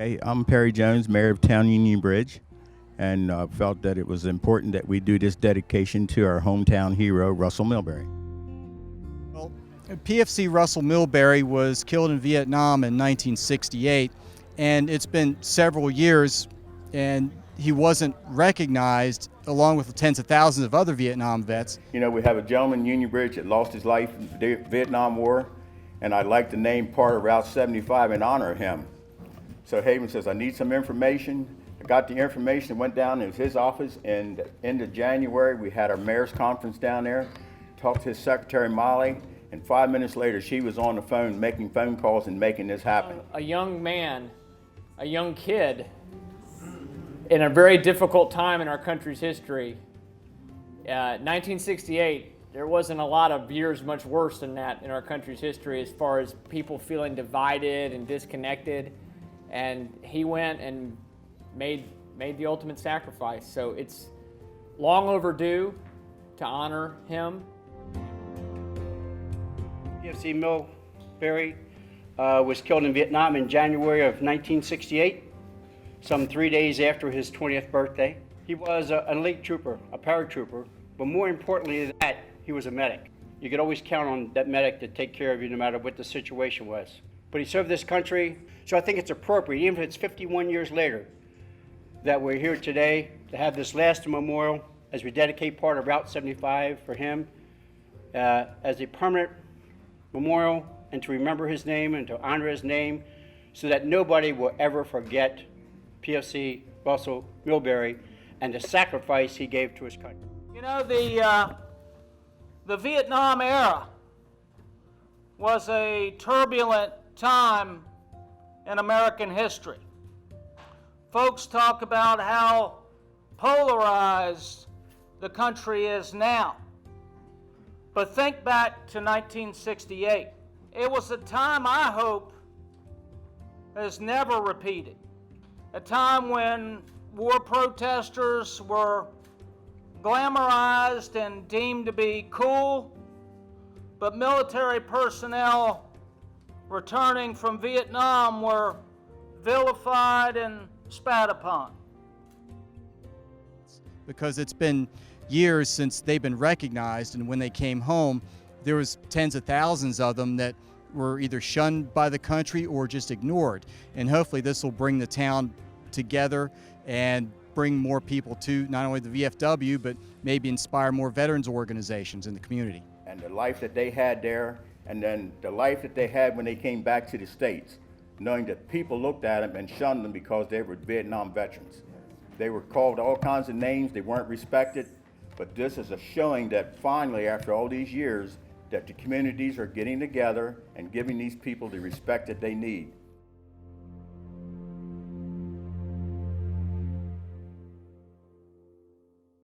Okay, I'm Perry Jones, Mayor of Town Union Bridge, and felt that it was important that we do this dedication to our hometown hero, Russel Milberry. Well, PFC Russel Milberry was killed in Vietnam in 1968, and it's been several years, and he wasn't recognized along with the tens of thousands of other Vietnam vets. You know, we have a gentleman in Union Bridge that lost his life in the Vietnam War, and I'd like to name part of Route 75 in honor of him. So Haven says, I need some information. I got the information, went down to his office, and end of January, we had our mayor's conference down there, talked to his secretary, Molly, and 5 minutes later, she was on the phone making phone calls and making this happen. A young man, a young kid, in a very difficult time in our country's history. 1968, there wasn't a lot of years much worse than that in our country's history as far as people feeling divided and disconnected. And he went and made the ultimate sacrifice. So it's long overdue to honor him. PFC Milberry was killed in Vietnam in January of 1968, some 3 days after his 20th birthday. He was an elite trooper, a paratrooper, but more importantly than that, he was a medic. You could always count on that medic to take care of you no matter what the situation was. But he served this country, so I think it's appropriate, even if it's 51 years later, that we're here today to have this last memorial as we dedicate part of Route 75 for him as a permanent memorial, and to remember his name and to honor his name so that nobody will ever forget PFC Russel Milberry and the sacrifice he gave to his country. You know, the Vietnam era was a turbulent time in American history. Folks talk about how polarized the country is now. But think back to 1968. It was a time I hope is never repeated. A time when war protesters were glamorized and deemed to be cool, but military personnel returning from Vietnam were vilified and spat upon. Because it's been years since they've been recognized, and when they came home, there was tens of thousands of them that were either shunned by the country or just ignored. And hopefully this will bring the town together and bring more people to not only the VFW, but maybe inspire more veterans organizations in the community. And the life that they had there, and then the life that they had when they came back to the States, knowing that people looked at them and shunned them because they were Vietnam veterans. They were called all kinds of names, they weren't respected, but this is a showing that finally, after all these years, that the communities are getting together and giving these people the respect that they need.